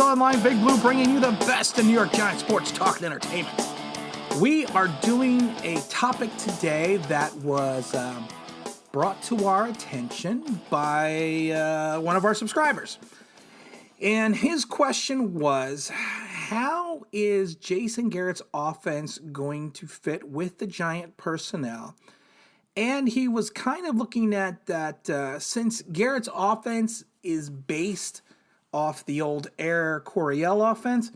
with Online Big Blue, bringing you the best in New York Giants sports talk and entertainment. We are doing a topic today that was brought to our attention by one of our subscribers. And his question was, how is Jason Garrett's offense going to fit with the Giant personnel? And he was kind of looking at that since Garrett's offense is based off the old Air Coryell Offense,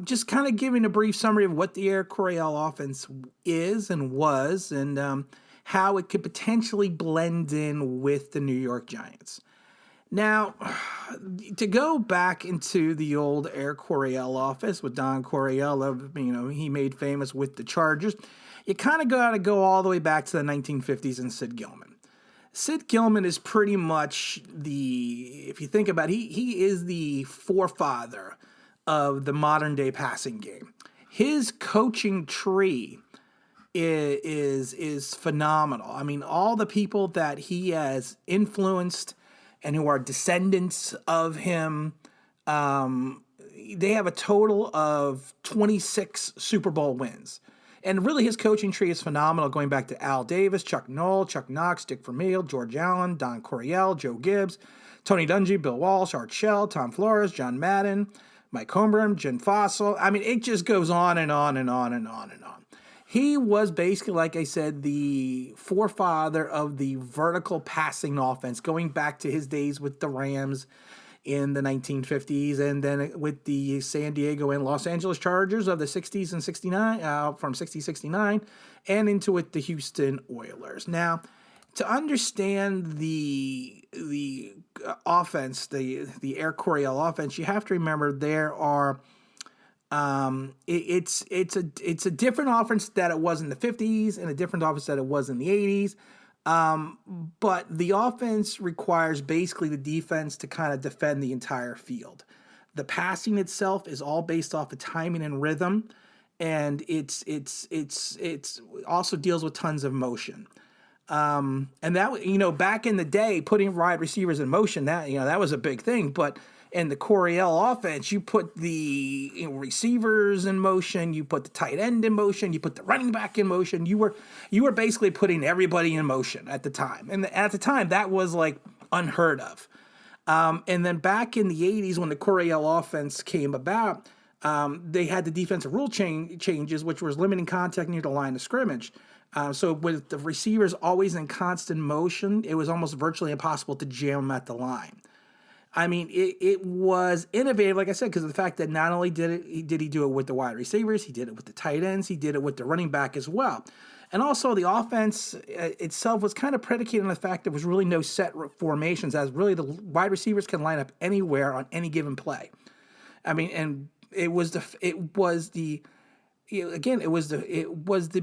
just kind of giving a brief summary of what the Air Coryell Offense is and was, and how it could potentially blend in with the New York Giants. Now, to go back into the old Air Coryell Offense with Don Coryell, he made famous with the Chargers, you kind of got to go all the way back to the 1950s and Sid Gilman. Sid Gilman is pretty much if you think about it, he is the forefather of the modern day passing game. His coaching tree is phenomenal. I mean, all the people that he has influenced and who are descendants of him, they have a total of 26 Super Bowl wins. And really, his coaching tree is phenomenal, going back to Al Davis, Chuck Noll, Chuck Knox, Dick Vermeil, George Allen, Don Coryell, Joe Gibbs, Tony Dungy, Bill Walsh, Art Shell, Tom Flores, John Madden, Mike Holmgren, Jen Fossil. I mean, it just goes on and on and on and on and on. He was basically, like I said, the forefather of the vertical passing offense, going back to his days with the Rams in the 1950s, and then with the San Diego and Los Angeles Chargers of the 60s and 69, from 60-69, and into with the Houston Oilers. Now, to understand the offense, the Air Coryell offense, you have to remember there are it's a different offense that it was in the 50s and a different offense that it was in the 80s. But the offense requires basically the defense to kind of defend the entire field. The passing itself is all based off of timing and rhythm, and it's also deals with tons of motion. And that, back in the day, putting wide receivers in motion, that was a big thing. But in the Coryell offense, you put the receivers in motion, you put the tight end in motion, you put the running back in motion. You were basically putting everybody in motion at the time. And at the time, that was like unheard of. And then back in the 80s, when the Coryell offense came about, they had the defensive rule changes, which was limiting contact near the line of scrimmage. So with the receivers always in constant motion, it was almost virtually impossible to jam them at the line. I mean, it was innovative, like I said, because of the fact that not only did he do it with the wide receivers, he did it with the tight ends, he did it with the running back as well. And also the offense itself was kind of predicated on the fact there was really no set formations, as really the wide receivers can line up anywhere on any given play. I mean, and it was the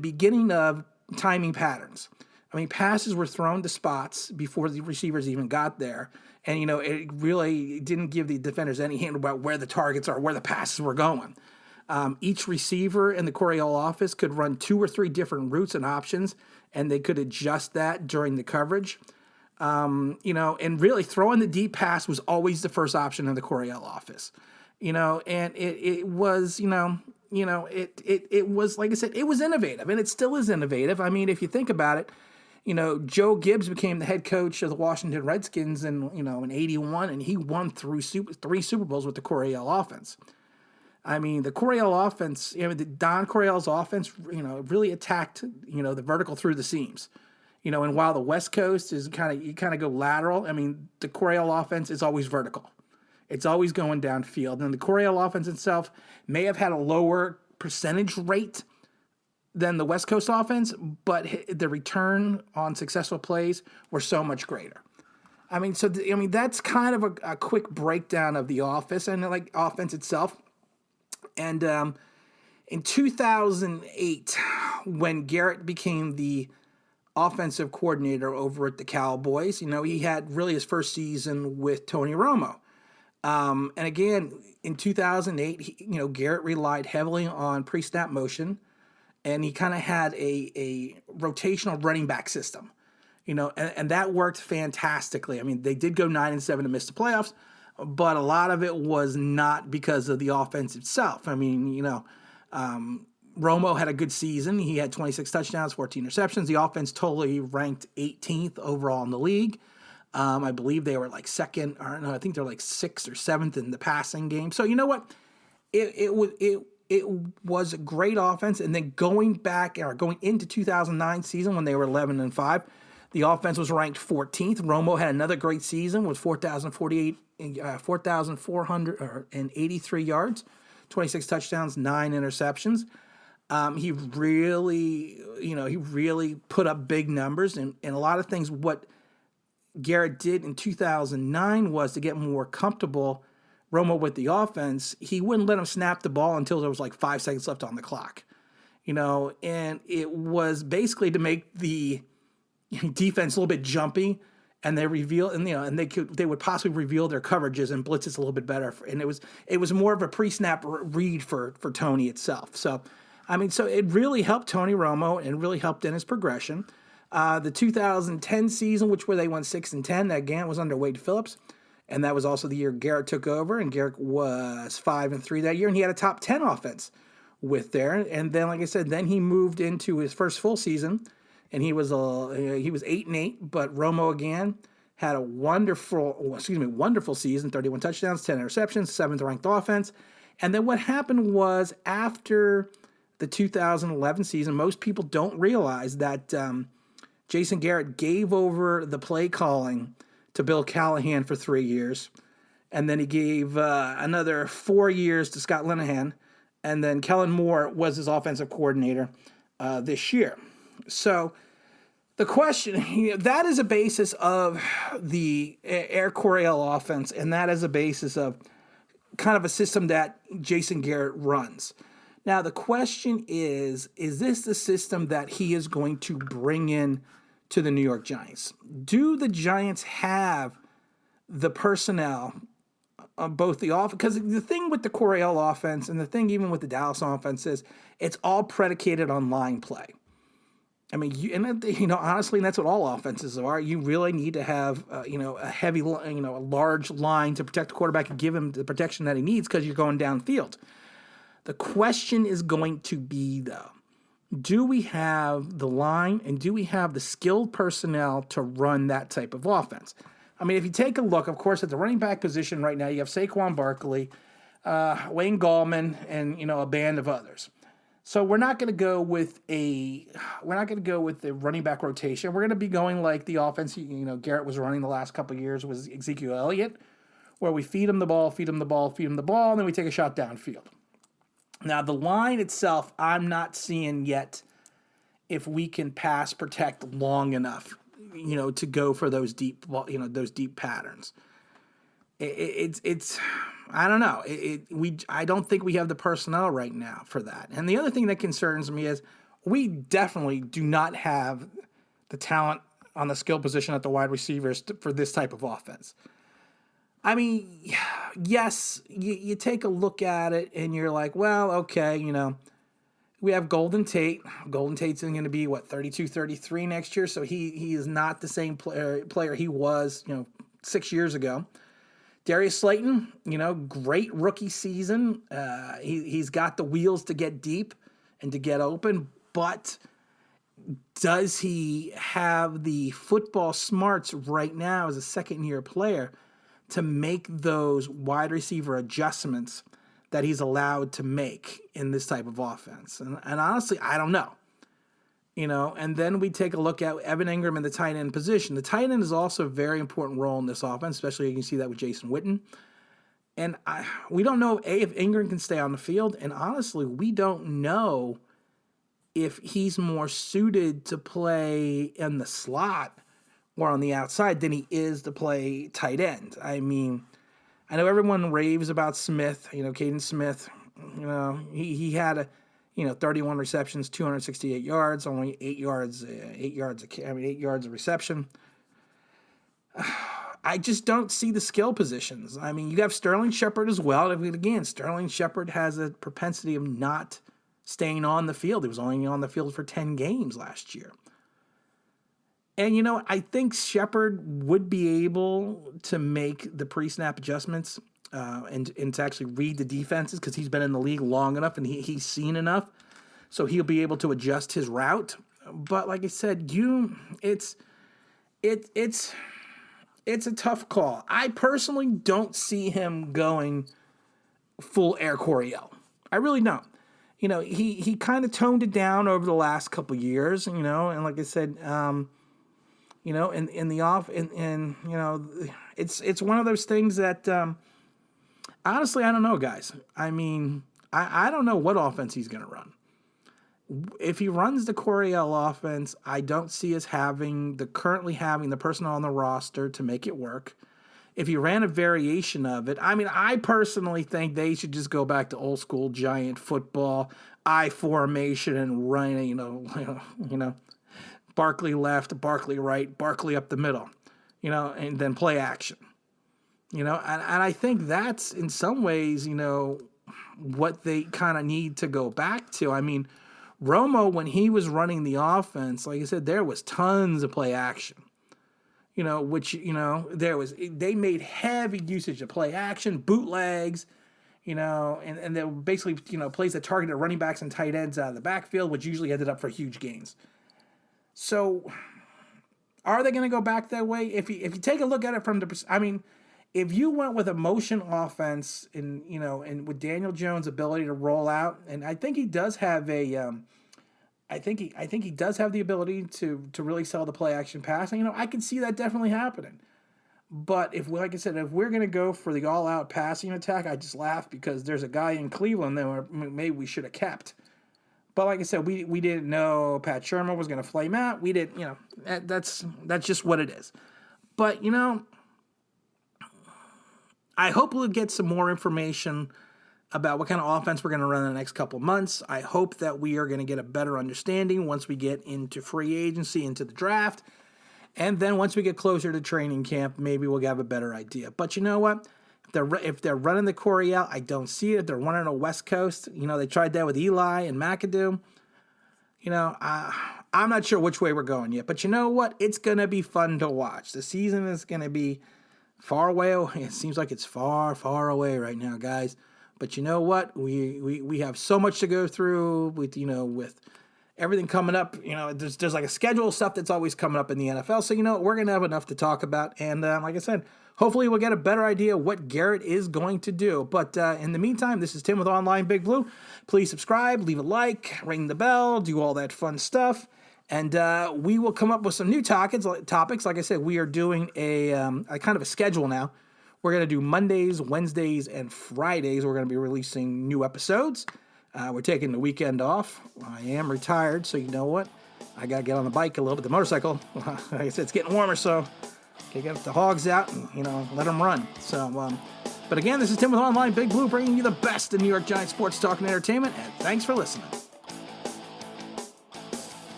beginning of timing patterns. I mean, passes were thrown to spots before the receivers even got there. And, it really didn't give the defenders any hint about where the targets are, where the passes were going. Each receiver in the Coryell office could run 2 or 3 different routes and options, and they could adjust that during the coverage. And really throwing the deep pass was always the first option in the Coryell office. And it was, it was, like I said, it was innovative, and it still is innovative. I mean, if you think about it, Joe Gibbs became the head coach of the Washington Redskins in 81, and he won through 3 Super Bowls with the Coryell offense. I mean, the Coryell offense, Don Coryell's offense, really attacked, the vertical through the seams. And while the West Coast is you kind of go lateral, I mean, the Coryell offense is always vertical. It's always going downfield. And the Coryell offense itself may have had a lower percentage rate than the West Coast offense, but the return on successful plays were so much greater. I mean, that's kind of a quick breakdown of the offense itself. And in 2008, when Garrett became the offensive coordinator over at the Cowboys, he had really his first season with Tony Romo. And again, in 2008, Garrett relied heavily on pre-snap motion, and he kind of had a rotational running back system, and that worked fantastically. I mean, they did go 9-7 to miss the playoffs, but a lot of it was not because of the offense itself. I mean, Romo had a good season. He had 26 touchdowns, 14 receptions. The offense totally ranked 18th overall in the league. I believe they were like second, or no, I think they're like sixth or seventh in the passing game. So you know what? It was a great offense. And then going into 2009 season when they were 11-5, the offense was ranked 14th. Romo had another great season with 4,483 yards, 26 touchdowns, 9 interceptions. He really put up big numbers, and a lot of things. What Garrett did in 2009 was to get more comfortable, Romo, with the offense. He wouldn't let him snap the ball until there was like 5 seconds left on the clock, and it was basically to make the defense a little bit jumpy, and they would possibly reveal their coverages and blitzes a little bit better. And it was more of a pre-snap read for Tony itself. So, so it really helped Tony Romo and really helped in his progression. The 2010 season, where they went 6-10, that again was under Wade Phillips, and that was also the year Garrett took over, and Garrett was 5-3 that year, and he had a top 10 offense with there. And then, like I said, then he moved into his first full season, and he was 8-8. But Romo again had a wonderful season, 31 touchdowns, 10 interceptions, 7th ranked offense. And then what happened was, after the 2011 season, most people don't realize that Jason Garrett gave over the play calling to Bill Callahan for 3 years, and then he gave another 4 years to Scott Linehan, and then Kellen Moore was his offensive coordinator this year. So the question, that is a basis of the Air Coryell offense, and that is a basis of kind of a system that Jason Garrett runs. Now, the question is this the system that he is going to bring in to the New York Giants? Do the Giants have the personnel on both the offense? Because the thing with the Coryell offense and the thing even with the Dallas offense is it's all predicated on line play. I mean, honestly, that's what all offenses are. You really need to have, a heavy, a large line to protect the quarterback and give him the protection that he needs because you're going downfield. The question is going to be, though, do we have the line and do we have the skilled personnel to run that type of offense? I mean, if you take a look, of course, at the running back position right now, you have Saquon Barkley, Wayne Gallman, and a band of others. So we're not going to go with the running back rotation. We're going to be going like the offense Garrett was running the last couple of years was Ezekiel Elliott, where we feed him the ball, and then we take a shot downfield. Now, the line itself, I'm not seeing yet if we can pass protect long enough, to go for those deep patterns. It's I don't know. I don't think we have the personnel right now for that. And the other thing that concerns me is we definitely do not have the talent on the skill position at the wide receivers for this type of offense. I mean, yes, you take a look at it and you're like, well, okay, we have Golden Tate. Golden Tate's going to be, 32, 33 next year, so he is not the same player he was, 6 years ago. Darius Slayton, great rookie season. He's got the wheels to get deep and to get open, but does he have the football smarts right now as a second-year player to make those wide receiver adjustments that he's allowed to make in this type of offense? And honestly, I don't know. And then we take a look at Evan Ingram in the tight end position. The tight end is also a very important role in this offense, especially you can see that with Jason Witten. And we don't know, if Ingram can stay on the field. And honestly, we don't know if he's more suited to play in the slot or on the outside than he is to play tight end. I mean, I know everyone raves about Smith, Caden Smith. He had 31 receptions, 268 yards, only 8 yards of reception. I just don't see the skill positions. I mean, you have Sterling Shepard as well. Again, Sterling Shepard has a propensity of not staying on the field. He was only on the field for 10 games last year. And, I think Shepard would be able to make the pre-snap adjustments and to actually read the defenses because he's been in the league long enough and he's seen enough. So he'll be able to adjust his route. But like I said, it's a tough call. I personally don't see him going full air Coryell. I really don't. He kind of toned it down over the last couple years, and like I said, in the off, and it's one of those things that honestly, I don't know, guys. I mean, I don't know what offense he's going to run. If he runs the Coryell offense, I don't see us currently having the personnel on the roster to make it work. If he ran a variation of it, I mean, I personally think they should just go back to old school giant football, I formation, and run, Barkley left, Barkley right, Barkley up the middle, and then play action. And I think that's in some ways, what they kind of need to go back to. I mean, Romo, when he was running the offense, like I said, there was tons of play action. They made heavy usage of play action, bootlegs, and they were basically, plays that targeted running backs and tight ends out of the backfield, which usually ended up for huge gains. So, are they going to go back that way? If you take a look at it if you went with a motion offense and with Daniel Jones' ability to roll out, and I think he does have I think he does have the ability to really sell the play action pass. And, I can see that definitely happening. But if we're going to go for the all out passing attack, I just laugh because there's a guy in Cleveland that maybe we should have kept. But like I said, we didn't know Pat Shermer was going to flame out. We didn't, that's just what it is. But, I hope we'll get some more information about what kind of offense we're going to run in the next couple of months. I hope that we are going to get a better understanding once we get into free agency, into the draft. And then once we get closer to training camp, maybe we'll have a better idea. But you know what? If they're running the Coryell, I don't see it. If they're running a West Coast, they tried that with Eli and McAdoo. I'm not sure which way we're going yet. But you know what? It's going to be fun to watch. The season is going to be far away. It seems like it's far, far away right now, guys. But you know what? We have so much to go through with everything coming up. There's like a schedule of stuff that's always coming up in the NFL. So we're gonna have enough to talk about. And like I said, hopefully we'll get a better idea what Garrett is going to do. But in the meantime, this is Tim with Online Big Blue. Please subscribe, leave a like, ring the bell, do all that fun stuff. And we will come up with some new topics. Like I said, we are doing a kind of a schedule now. We're going to do Mondays, Wednesdays, and Fridays. We're going to be releasing new episodes. We're taking the weekend off. I am retired, so you know what? I got to get on the bike a little bit, the motorcycle. Like I said, it's getting warmer, so get the hogs out and, let them run. So, but again, this is Tim with Online Big Blue, bringing you the best in New York Giants sports talk and entertainment, and thanks for listening.